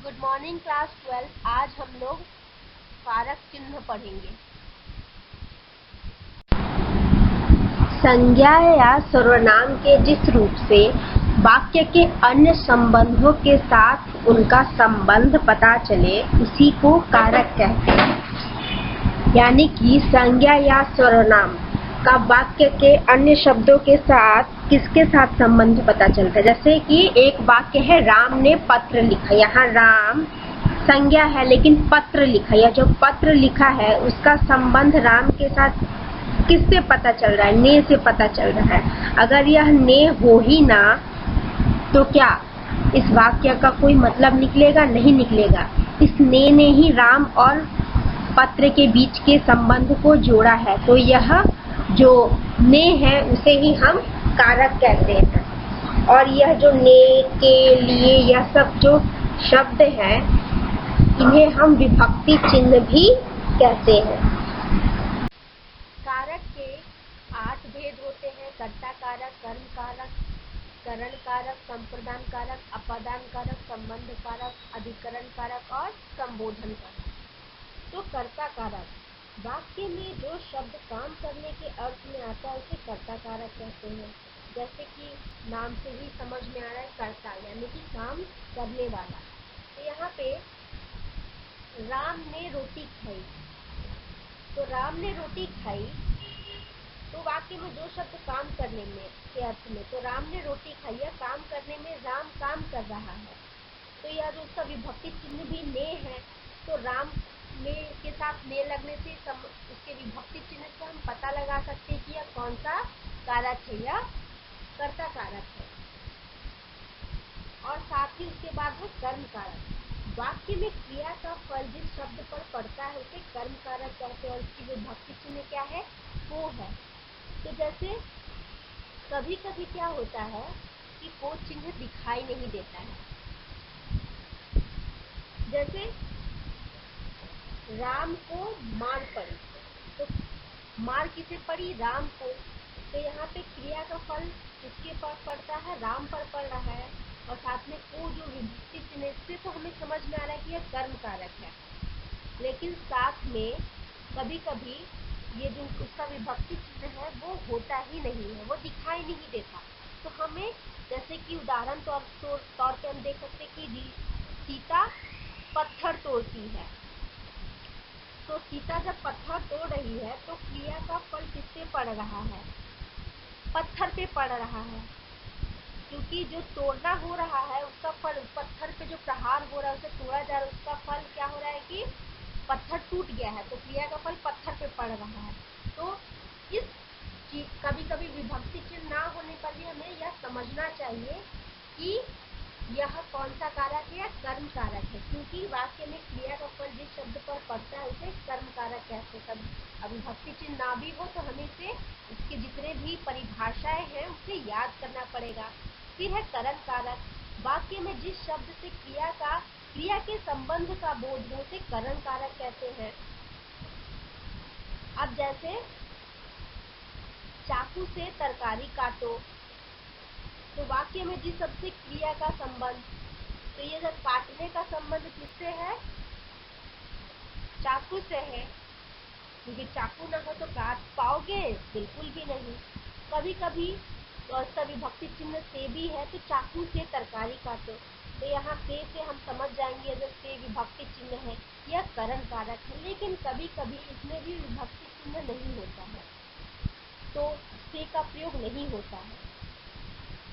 Good morning class 12। आज हम लोग कारक चिन्ह पढ़ेंगे। संज्ञा या सर्वनाम के जिस रूप से वाक्य के अन्य संबंधों के साथ उनका संबंध पता चले उसी को कारक कहते हैं। यानी कि संज्ञा या सर्वनाम का वाक्य के अन्य शब्दों के साथ किसके साथ संबंध पता चलता है। जैसे कि एक वाक्य है, राम ने पत्र लिखा। यहाँ राम संज्ञा है लेकिन पत्र लिखा, या जो पत्र लिखा है उसका संबंध राम के साथ किससे पता चल रहा है? ने से पता चल रहा है। अगर यह ने हो ही ना तो क्या इस वाक्य का कोई मतलब निकलेगा? नहीं निकलेगा। इस ने ही राम और पत्र के बीच के संबंध को जोड़ा है, तो यह जो ने है उसे ही हम कारक कहते हैं। और यह जो ने, के, लिए, यह सब जो शब्द हैं इन्हें हम विभक्ति चिन्ह भी कहते हैं। कारक के 8 भेद होते हैं: कर्ता कारक, कर्म कारक, करण कारक, संप्रदान कारक, अपादान कारक, संबंध कारक, अधिकरण कारक और संबोधन कारक। तो कर्ता कारक वाक्य में जो शब्द काम करने के अर्थ में आता है उसे कर्ता कारक कहते हैं। जैसे कि नाम से ही समझ में आ रहा है, कर्ता यानी कि काम करने वाला। तो यहाँ पे राम ने रोटी खाई, तो राम ने रोटी खाई तो वाक्य में जो शब्द काम करने में के अर्थ में, तो राम ने रोटी खाई या काम करने में राम काम कर रहा है, तो यह जो उसका विभक्ति चिन्ह भी ने है, तो राम ने के साथ ने लगने से उसके विभक्ति चिन्ह से हम पता लगा सकते हैं कि यह कौन सा कारक है या कर्ता कारक है। और साथ ही उसके बाद है कर्म कारक। वाक्य में क्रिया का फल जिस शब्द पर पड़ता है उसे कर्म कारक कहते हैं और उसकी विभक्ति चिन्ह क्या है? को है। तो जैसे कभी कभी क्या होता है कि को चिन्ह दिखाई नहीं देता है। जैसे राम को मार पड़ी, तो मार किसे पड़ी? राम को। तो यहाँ पे क्रिया का फल किसके पर पड़ता है? राम पर पड़ रहा है। और साथ में को जो विभक्ति चिन्ह से तो हमें समझ में आ रहा है कि यह कर्म कारक है, लेकिन साथ में कभी कभी ये जो उसका विभक्ति चिन्ह है वो होता ही नहीं है, वो दिखाई नहीं देता। तो हमें जैसे कि उदाहरण तौर पे हम देख सकते कि सीता पत्थर तोड़ती है, तो सीता जब पत्थर तोड़ रही है तो क्रिया का फल किससे पड़ रहा है? पत्थर पे पड़ रहा है, क्योंकि जो तोड़ना हो रहा है उसका फल, पत्थर पे जो प्रहार हो रहा है उसे तोड़ा जा रहा है, उसका फल क्या हो रहा है कि पत्थर टूट गया है, तो क्रिया का फल पत्थर पे पड़ रहा है। तो इस कभी कभी विभक्ति चिन्ह ना होने पर भी हमें यह समझना चाहिए कि यह कौन सा कारक है या कर्म कारक है, क्योंकि वाक्य में क्रिया का फल जिस शब्द पर पड़ता है उसे कर्म कारक कहते हैं। कभी विभक्ति चिन्ह ना भी हो तो हमें से उसके जितने भी परिभाषाएं हैं उसे याद करना पड़ेगा। फिर है करण कारक। वाक्य में जिस शब्द से क्रिया के संबंध का बोध हो उसे करण कारक कहते हैं। अब जैसे चाकू से तरकारी काटो, तो वाक्य में जिस शब्द से क्रिया का संबंध, तो ये जब काटने का संबंध किससे है? चाकू से है, क्योंकि चाकू ना हो तो काट पाओगे? बिल्कुल भी नहीं। कभी कभी उसका विभक्ति चिन्ह से भी है, तो चाकू से तरकारी काटो, तो यहाँ से हम समझ जाएंगे अगर से विभक्ति चिन्ह है यह करण कारक है। लेकिन कभी कभी इसमें भी विभक्ति चिन्ह नहीं होता है, तो से का प्रयोग नहीं होता है।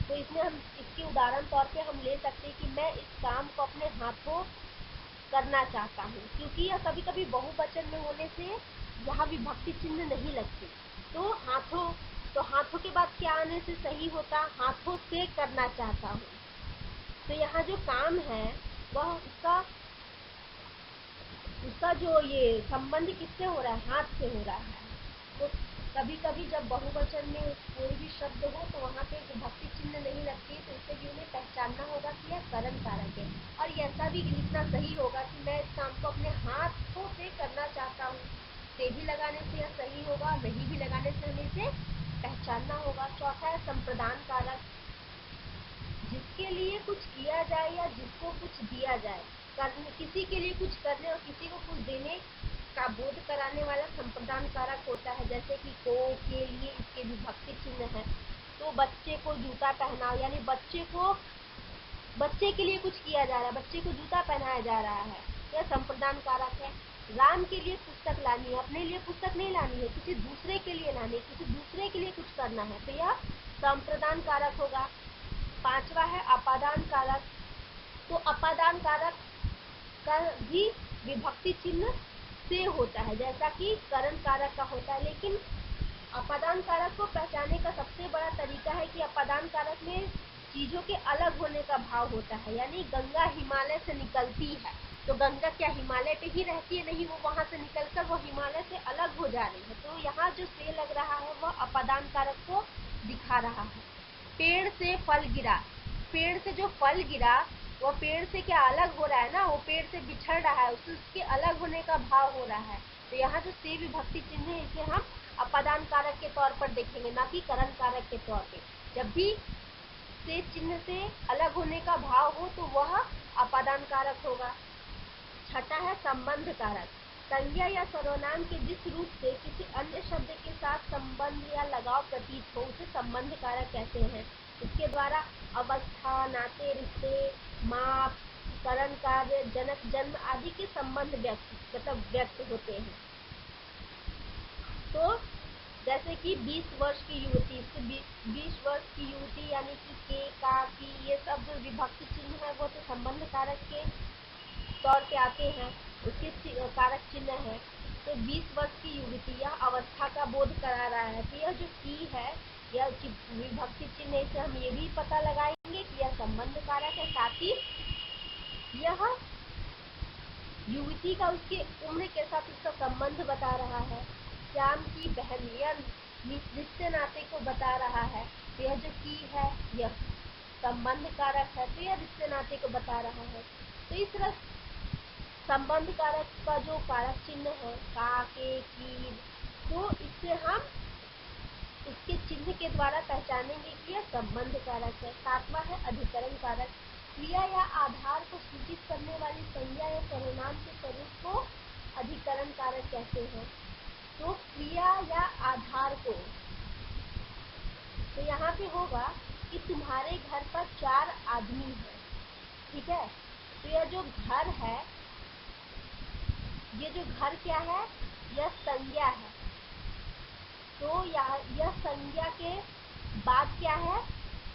तो इसमें हम इसके उदाहरण तौर पे हम ले सकते हैं कि मैं इस काम को अपने हाथों करना चाहता हूँ, क्योंकि यह कभी कभी बहुवचन में होने से यहाँ विभक्ति चिन्ह नहीं लगती। तो हाथों के बाद क्या आने से सही होता? हाथों से करना चाहता हूँ। तो यहाँ जो काम है वह उसका जो ये संबंध किससे हो रहा है? हाथ से हो रहा है। तो कभी कभी जब बहुवचन में कोई भी शब्द हो तो वहाँ पे विभक्ति चिन्ह नहीं लगती, तो इससे भी उन्हें पहचानना होगा कि यह करण कारक है। और ऐसा भी लिखना सही होगा कि मैं इस काम को अपने हाथों से करना चाहता हूँ। से भी लगाने से यह सही होगा, नहीं भी लगाने से हमें इसे पहचानना होगा। चौथा है संप्रदान कारक। जिसके लिए कुछ किया जाए या जिसको कुछ दिया जाए, किसी के लिए कुछ करने और किसी को कुछ देने का बोध कराने वाला संप्रदान कारक होता है। जैसे कि को के लिए इसके विभक्ति चिन्ह है, तो बच्चे को जूता पहनाओ, यानी बच्चे के लिए कुछ किया जा रहा है, बच्चे को जूता पहनाया जा रहा है, यह संप्रदान कारक है। राम के लिए पुस्तक लानी है, अपने लिए पुस्तक नहीं लानी है, किसी दूसरे के लिए लानी है, किसी दूसरे के लिए कुछ करना है, तो यह संप्रदान कारक होगा। पांचवा है अपादान कारक। तो अपादान कारक का भी विभक्ति चिन्ह से होता है, जैसा कि करण कारक का होता है। लेकिन अपादान कारक को पहचानने का सबसे बड़ा तरीका है कि अपादान कारक में चीजों के अलग होने का भाव होता है। यानी गंगा हिमालय से निकलती है, तो गंगा क्या हिमालय पे ही रहती है? नहीं, वो वहां से निकलकर वो हिमालय से अलग हो जा रही है। तो यहाँ जो से लग रहा है वह अपादान कारक को दिखा रहा है। पेड़ से फल गिरा, पेड़ से जो फल गिरा वो पेड़ से क्या अलग हो रहा है ना, वो पेड़ से बिछड़ रहा है, उसके अलग होने का भाव हो रहा है। तो यहाँ जो से विभक्ति चिन्ह है इसे हम अपादान कारक के तौर पर देखेंगे, ना कि करण कारक के तौर पे। जब भी से चिन्ह से अलग होने का भाव हो तो वह अपादान कारक होगा। छठा है संबंध कारक। संज्ञा या सर्वनाम के जिस रूप से किसी अन्य शब्द के साथ संबंध या लगाव प्रतीत हो उसे संबंध कारक कहते हैं। इसके द्वारा अवस्था, नाते, रिश्ते, माप, करण, कार्य, जनक, जन्म आदि के संबंध व्यक्त होते हैं। तो जैसे कि 20 वर्ष की युवती, 20 वर्ष की युवती यानी कि के, का, की, ये सब जो विभक्ति चिन्ह है वो तो संबंध कारक के तौर पे आते हैं, उसके कारक चिन्ह है। तो 20 वर्ष की युवती यह अवस्था का बोध करा रहा है, तो यह जो की है यह विभक्ति चिन्ह है, इसे हम ये भी पता लगाएंगे कि यह संबंध कारक है। साथ ही यह युवती का उसके उम्र के साथ उसका संबंध बता रहा है। श्याम की बहन, यह रिश्ते नाते को बता रहा है। तो यह जो की है यह संबंध कारक है, तो यह रिश्ते नाते को बता रहा है। तो इस तरह संबंध कारक का जो कारक चिन्ह है का, के, की, तो इससे हम इसके चिन्ह के द्वारा पहचानेंगे कि यह संबंध कारक है। सातवां है अधिकरण कारक। क्रिया या आधार को सूचित करने वाली संज्ञा या सर्वनाम के स्वरूप को अधिकरण कारक कहते हैं। तो क्रिया या आधार को, तो यहाँ पे होगा कि तुम्हारे घर पर 4 आदमी हैं, ठीक है। तो यह जो घर है, ये जो घर क्या है, यह संज्ञा है। तो यह संज्ञा के बाद क्या है,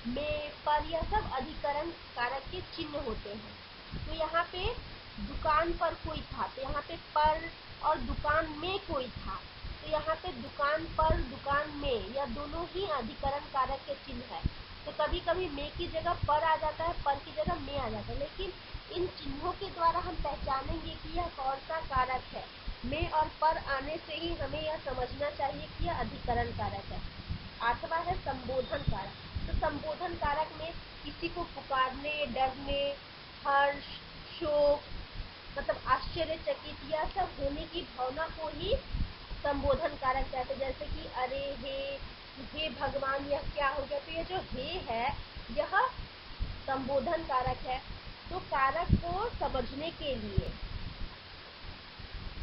में, पर, यह सब अधिकरण कारक के चिन्ह होते हैं। तो यहाँ पे दुकान पर कोई था, तो यहाँ पे पर, और दुकान में कोई था, तो यहाँ पे दुकान पर, दुकान में, यह दोनों ही अधिकरण कारक के चिन्ह है। तो कभी कभी में की जगह पर आ जाता है, पर की जगह में आ जाता है, लेकिन इन चिन्हों के द्वारा हम पहचानेंगे कि यह कौन सा कारक है। में और पर आने से ही हमें यह समझना चाहिए कि यह अधिकरण कारक है। आठवां है संबोधन कारक। तो संबोधन कारक में किसी को पुकारने, डरने, हर्ष, शोक, मतलब आश्चर्यचकित, यह सब होने की भावना को ही संबोधन कारक कहते हैं। जैसे कि अरे, हे भगवान, यह क्या हो गया, तो ये जो हे है यह संबोधन कारक है। तो कारक को समझने के लिए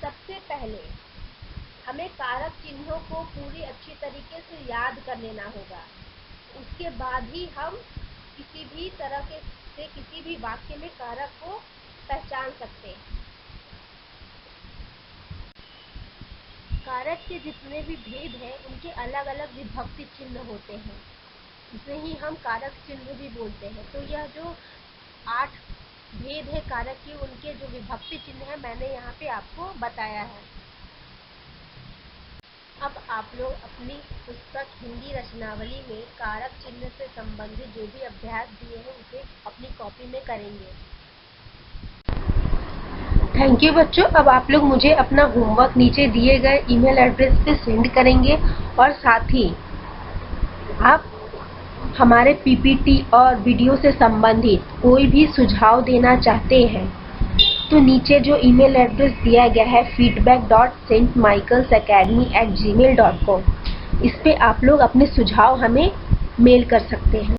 सबसे पहले हमें कारक चिन्हों को पूरी अच्छी तरीके से याद कर लेना होगा। उसके बाद ही हम किसी भी तरह से किसी भी वाक्य में कारक को पहचान सकते हैं। कारक के जितने भी भेद हैं उनके अलग अलग विभक्ति चिन्ह होते हैं, इसे ही हम कारक चिन्ह भी बोलते हैं। तो यह जो 8 भेद है कारक के, उनके जो विभक्ति चिन्ह है मैंने यहाँ पे आपको बताया है। अब आप लोग अपनी पुस्तक हिंदी रचनावली में कारक चिन्ह से संबंधित जो भी अभ्यास दिए हैं उसे अपनी कॉपी में करेंगे। थैंक यू बच्चों। अब आप लोग मुझे अपना होमवर्क नीचे दिए गए ईमेल एड्रेस पे सेंड करेंगे, और साथ ही आप हमारे पीपीटी और वीडियो से संबंधित कोई भी सुझाव देना चाहते हैं तो नीचे जो ईमेल एड्रेस दिया गया है feedback.stmichaelsacademy@gmail.com, इस पे आप लोग अपने सुझाव हमें मेल कर सकते हैं।